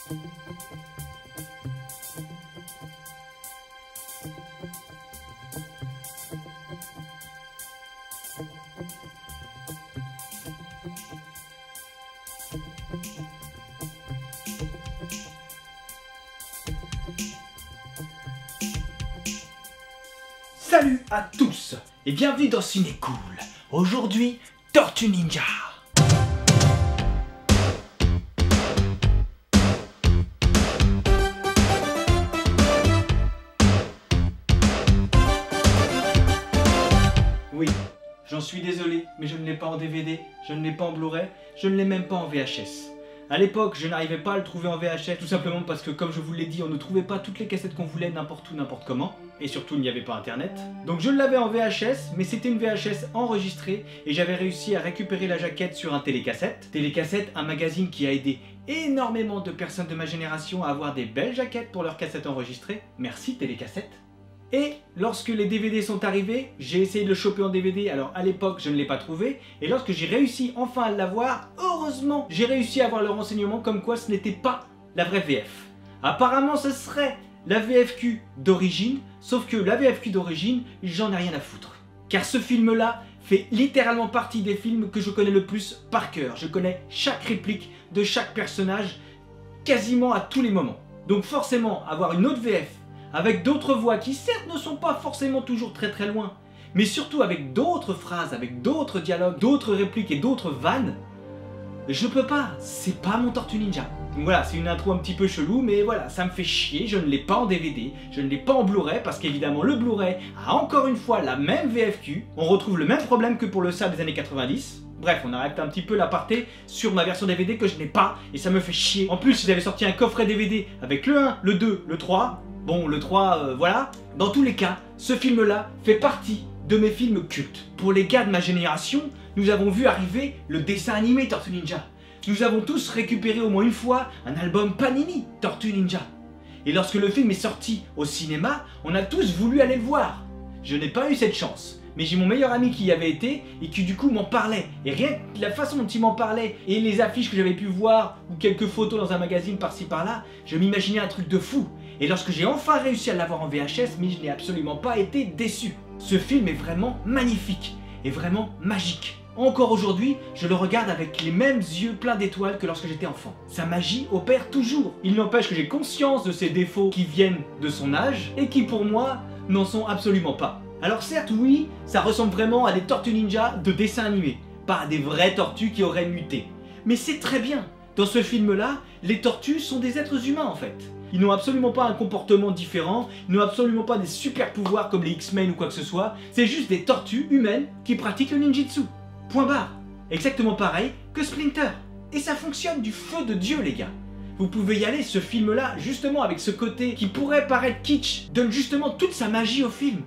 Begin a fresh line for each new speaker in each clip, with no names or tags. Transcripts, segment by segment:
Salut à tous et bienvenue dans Ciné Cool. Aujourd'hui, Tortue Ninja. Oui, j'en suis désolé, mais je ne l'ai pas en DVD, je ne l'ai pas en Blu-ray, je ne l'ai même pas en VHS. A l'époque, je n'arrivais pas à le trouver en VHS, tout simplement parce que, comme je vous l'ai dit, on ne trouvait pas toutes les cassettes qu'on voulait n'importe où, n'importe comment. Et surtout, il n'y avait pas internet. Donc je l'avais en VHS, mais c'était une VHS enregistrée, et j'avais réussi à récupérer la jaquette sur un télécassette. Télécassette, un magazine qui a aidé énormément de personnes de ma génération à avoir des belles jaquettes pour leurs cassettes enregistrées. Merci Télécassette. Et lorsque les DVD sont arrivés, j'ai essayé de le choper en DVD, alors à l'époque je ne l'ai pas trouvé, et lorsque j'ai réussi enfin à l'avoir, heureusement, j'ai réussi à avoir le renseignement comme quoi ce n'était pas la vraie VF. Apparemment ce serait la VFQ d'origine, sauf que la VFQ d'origine, j'en ai rien à foutre. Car ce film-là fait littéralement partie des films que je connais le plus par cœur. Je connais chaque réplique de chaque personnage, quasiment à tous les moments. Donc forcément, avoir une autre VF, avec d'autres voix qui certes ne sont pas forcément toujours très loin, mais surtout avec d'autres phrases, avec d'autres dialogues, d'autres répliques et d'autres vannes, je peux pas, c'est pas mon Tortue Ninja. Donc voilà, c'est une intro un petit peu chelou, mais voilà, ça me fait chier, je ne l'ai pas en DVD, je ne l'ai pas en Blu-ray, parce qu'évidemment le Blu-ray a encore une fois la même VFQ, on retrouve le même problème que pour le SAP des années 90, bref, on arrête un petit peu l'aparté sur ma version DVD que je n'ai pas, et ça me fait chier. En plus, ils avaient sorti un coffret DVD avec le 1, le 2, le 3, bon, le 3, voilà. Dans tous les cas, ce film-là fait partie de mes films cultes. Pour les gars de ma génération, nous avons vu arriver le dessin animé Tortue Ninja. Nous avons tous récupéré au moins une fois un album Panini Tortue Ninja. Et lorsque le film est sorti au cinéma, on a tous voulu aller le voir. Je n'ai pas eu cette chance. Mais j'ai mon meilleur ami qui y avait été et qui du coup m'en parlait. Et rien que la façon dont il m'en parlait et les affiches que j'avais pu voir ou quelques photos dans un magazine par-ci par-là, je m'imaginais un truc de fou. Et lorsque j'ai enfin réussi à l'avoir en VHS, mais je n'ai absolument pas été déçu. Ce film est vraiment magnifique et vraiment magique. Encore aujourd'hui, je le regarde avec les mêmes yeux pleins d'étoiles que lorsque j'étais enfant. Sa magie opère toujours. Il n'empêche que j'ai conscience de ses défauts qui viennent de son âge et qui pour moi n'en sont absolument pas. Alors certes oui, ça ressemble vraiment à des Tortues Ninja de dessin animé, pas à des vraies tortues qui auraient muté. Mais c'est très bien. Dans ce film-là, les tortues sont des êtres humains en fait. Ils n'ont absolument pas un comportement différent, ils n'ont absolument pas des super pouvoirs comme les X-Men ou quoi que ce soit, c'est juste des tortues humaines qui pratiquent le ninjutsu. Point barre. Exactement pareil que Splinter. Et ça fonctionne du feu de Dieu les gars. Vous pouvez y aller, ce film-là, justement avec ce côté qui pourrait paraître kitsch, donne justement toute sa magie au film.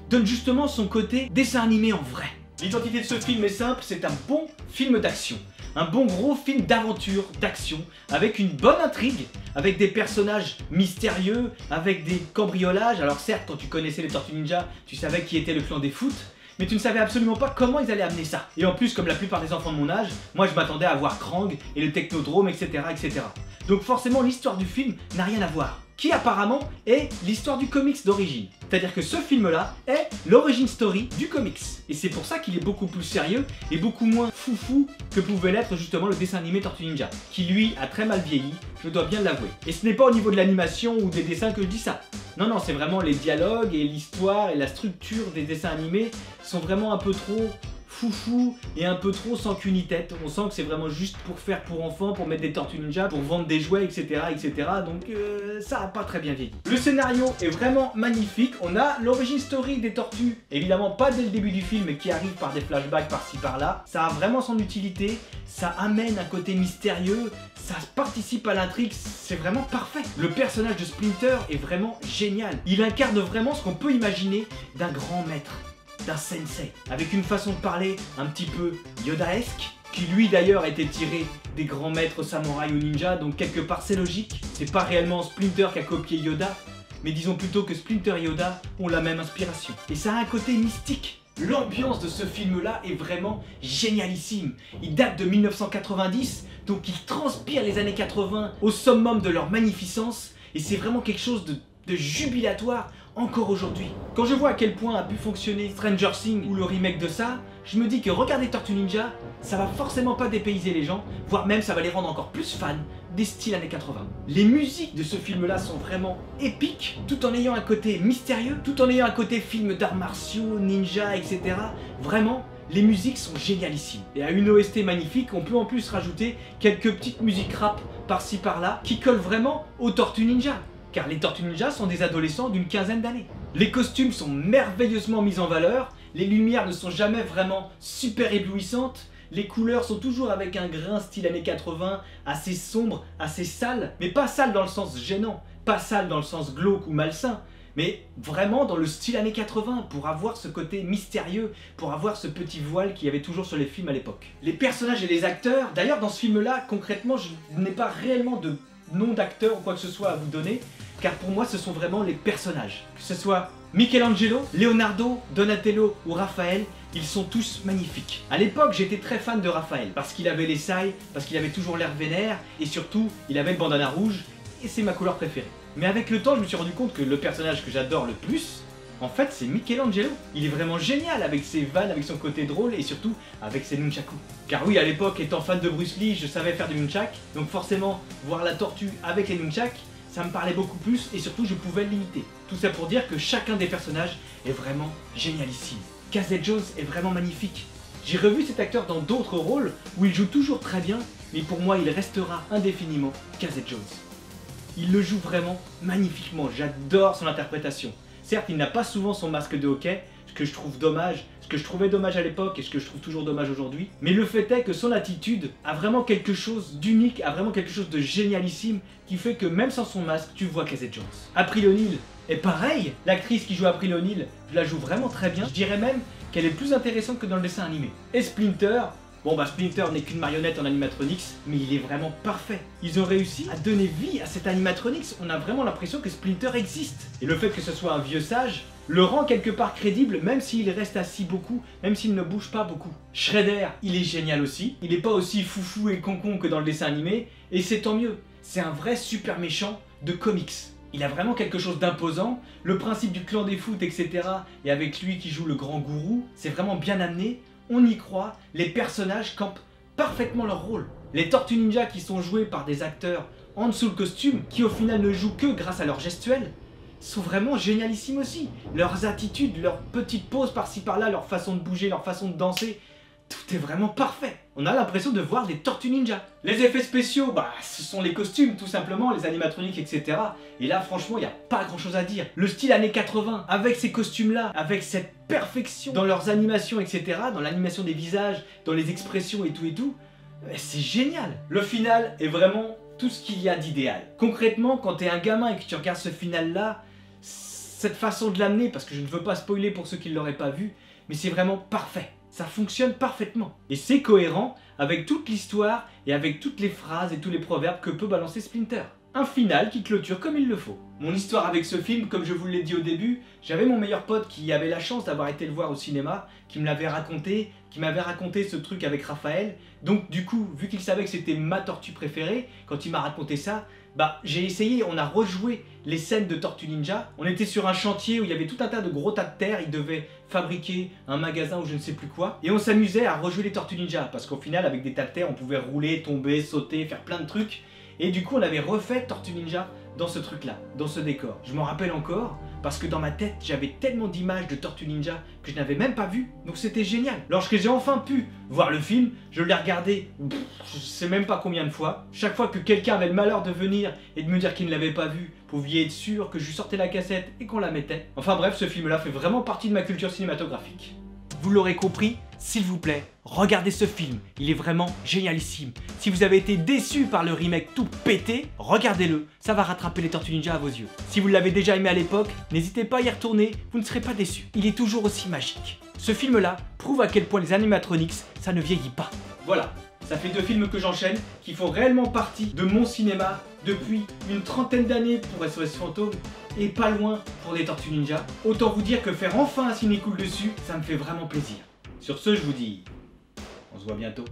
Donne justement son côté dessin animé en vrai. L'identité de ce film est simple, c'est un bon film d'action. Un bon gros film d'aventure, d'action, avec une bonne intrigue, avec des personnages mystérieux, avec des cambriolages. Alors certes, quand tu connaissais les Tortues Ninja, tu savais qui était le clan des foot, mais tu ne savais absolument pas comment ils allaient amener ça. Et en plus, comme la plupart des enfants de mon âge, moi je m'attendais à voir Krang et le Technodrome, etc. etc. Donc forcément, l'histoire du film n'a rien à voir. Qui apparemment est l'histoire du comics d'origine. C'est-à-dire que ce film-là est l'origin story du comics. Et c'est pour ça qu'il est beaucoup plus sérieux et beaucoup moins foufou que pouvait l'être justement le dessin animé Tortue Ninja, qui lui a très mal vieilli, je dois bien l'avouer. Et ce n'est pas au niveau de l'animation ou des dessins que je dis ça. Non, non, c'est vraiment les dialogues et l'histoire et la structure des dessins animés sont vraiment un peu trop foufou et un peu trop sans queue ni tête. On sent que c'est vraiment juste pour faire pour enfants, pour mettre des Tortues Ninja, pour vendre des jouets, etc. etc. Donc ça a pas très bien vieilli. Le scénario est vraiment magnifique. On a l'origin story des tortues, évidemment pas dès le début du film, mais qui arrive par des flashbacks par-ci par-là. Ça a vraiment son utilité, ça amène un côté mystérieux, ça participe à l'intrigue, c'est vraiment parfait. Le personnage de Splinter est vraiment génial. Il incarne vraiment ce qu'on peut imaginer d'un grand maître, d'un sensei, avec une façon de parler un petit peu Yodaesque, qui lui d'ailleurs a été tiré des grands maîtres samouraïs ou ninja, donc quelque part c'est logique. C'est pas réellement Splinter qui a copié Yoda, mais disons plutôt que Splinter et Yoda ont la même inspiration. Et ça a un côté mystique. L'ambiance de ce film-là est vraiment génialissime. Il date de 1990, donc il transpire les années 80 au summum de leur magnificence, et c'est vraiment quelque chose de jubilatoire encore aujourd'hui. Quand je vois à quel point a pu fonctionner Stranger Things ou le remake de ça, je me dis que regarder Tortue Ninja, ça va forcément pas dépayser les gens, voire même ça va les rendre encore plus fans des styles années 80. Les musiques de ce film-là sont vraiment épiques, tout en ayant un côté mystérieux, tout en ayant un côté film d'arts martiaux, ninja, etc. Vraiment, les musiques sont génialissimes. Et à une OST magnifique, on peut en plus rajouter quelques petites musiques rap par-ci par-là qui collent vraiment aux Tortues Ninja. Car les Tortues Ninja sont des adolescents d'une quinzaine d'années. Les costumes sont merveilleusement mis en valeur, les lumières ne sont jamais vraiment super éblouissantes, les couleurs sont toujours avec un grain style années 80, assez sombre, assez sale, mais pas sale dans le sens gênant, pas sale dans le sens glauque ou malsain, mais vraiment dans le style années 80, pour avoir ce côté mystérieux, pour avoir ce petit voile qu'il y avait toujours sur les films à l'époque. Les personnages et les acteurs, d'ailleurs dans ce film-là, concrètement, je n'ai pas réellement de nom d'acteur ou quoi que ce soit à vous donner, car pour moi ce sont vraiment les personnages. Que ce soit Michelangelo, Leonardo, Donatello ou Raphaël, ils sont tous magnifiques. À l'époque, j'étais très fan de Raphaël, parce qu'il avait les sailles, parce qu'il avait toujours l'air vénère, et surtout, il avait le bandana rouge, et c'est ma couleur préférée. Mais avec le temps, je me suis rendu compte que le personnage que j'adore le plus, en fait, c'est Michelangelo. Il est vraiment génial avec ses vannes, avec son côté drôle, et surtout avec ses nunchakus. Car oui, à l'époque, étant fan de Bruce Lee, je savais faire du nunchak, donc forcément, voir la tortue avec les nunchaks, ça me parlait beaucoup plus, et surtout, je pouvais l'imiter. Tout ça pour dire que chacun des personnages est vraiment génialissime. Casey Jones est vraiment magnifique. J'ai revu cet acteur dans d'autres rôles où il joue toujours très bien, mais pour moi il restera indéfiniment Casey Jones. Il le joue vraiment magnifiquement, j'adore son interprétation. Certes, il n'a pas souvent son masque de hockey, ce que je trouve dommage, ce que je trouvais dommage à l'époque et ce que je trouve toujours dommage aujourd'hui, mais le fait est que son attitude a vraiment quelque chose d'unique, a vraiment quelque chose de génialissime, qui fait que même sans son masque, tu vois Casey Jones. April O'Neil est pareil, l'actrice qui joue April O'Neil, je la joue vraiment très bien, je dirais même qu'elle est plus intéressante que dans le dessin animé. Et Splinter, bon bah Splinter n'est qu'une marionnette en animatronics, mais il est vraiment parfait. Ils ont réussi à donner vie à cet animatronics, on a vraiment l'impression que Splinter existe. Et le fait que ce soit un vieux sage, le rend quelque part crédible, même s'il reste assis beaucoup, même s'il ne bouge pas beaucoup. Shredder, il est génial aussi, il n'est pas aussi foufou et concon que dans le dessin animé, et c'est tant mieux, c'est un vrai super méchant de comics. Il a vraiment quelque chose d'imposant, le principe du clan des foot, etc. Et avec lui qui joue le grand gourou, c'est vraiment bien amené, on y croit, les personnages campent parfaitement leur rôle. Les Tortues Ninja qui sont joués par des acteurs en dessous le costume, qui au final ne jouent que grâce à leur gestuelle, sont vraiment génialissimes aussi. Leurs attitudes, leurs petites pauses par-ci par-là, leur façon de bouger, leur façon de danser, tout est vraiment parfait. On a l'impression de voir des Tortues Ninja. Les effets spéciaux, bah ce sont les costumes tout simplement, les animatroniques, etc. Et là franchement, il n'y a pas grand chose à dire. Le style années 80, avec ces costumes-là, avec cette perfection dans leurs animations, etc. Dans l'animation des visages, dans les expressions et tout, c'est génial. Le final est vraiment tout ce qu'il y a d'idéal. Concrètement, quand t'es un gamin et que tu regardes ce final-là, cette façon de l'amener, parce que je ne veux pas spoiler pour ceux qui ne l'auraient pas vu, mais c'est vraiment parfait. Ça fonctionne parfaitement. Et c'est cohérent avec toute l'histoire et avec toutes les phrases et tous les proverbes que peut balancer Splinter. Un final qui clôture comme il le faut. Mon histoire avec ce film, comme je vous l'ai dit au début, j'avais mon meilleur pote qui avait la chance d'avoir été le voir au cinéma, qui me l'avait raconté, qui m'avait raconté ce truc avec Raphaël. Donc du coup, vu qu'il savait que c'était ma tortue préférée, quand il m'a raconté ça, bah j'ai essayé, on a rejoué les scènes de Tortue Ninja. On était sur un chantier où il y avait tout un tas de gros tas de terre, ils devaient fabriquer un magasin ou je ne sais plus quoi. Et on s'amusait à rejouer les Tortues Ninja, parce qu'au final, avec des tas de terre, on pouvait rouler, tomber, sauter, faire plein de trucs. Et du coup, on avait refait Tortue Ninja dans ce truc-là, dans ce décor. Je m'en rappelle encore, parce que dans ma tête, j'avais tellement d'images de Tortue Ninja que je n'avais même pas vu, donc c'était génial. Lorsque j'ai enfin pu voir le film, je l'ai regardé, je sais même pas combien de fois. Chaque fois que quelqu'un avait le malheur de venir et de me dire qu'il ne l'avait pas vu, vous pouviez être sûr que je lui sortais la cassette et qu'on la mettait. Enfin bref, ce film-là fait vraiment partie de ma culture cinématographique. Vous l'aurez compris, s'il vous plaît, regardez ce film, il est vraiment génialissime. Si vous avez été déçu par le remake tout pété, regardez-le, ça va rattraper les Tortues Ninja à vos yeux. Si vous l'avez déjà aimé à l'époque, n'hésitez pas à y retourner, vous ne serez pas déçus. Il est toujours aussi magique. Ce film-là prouve à quel point les animatronics, ça ne vieillit pas. Voilà, ça fait 2 films que j'enchaîne, qui font réellement partie de mon cinéma depuis une trentaine d'années pour SOS Fantôme. et pas loin pour des Tortues Ninja. Autant vous dire que faire enfin un ciné cool dessus, ça me fait vraiment plaisir. Sur ce, je vous dis, on se voit bientôt.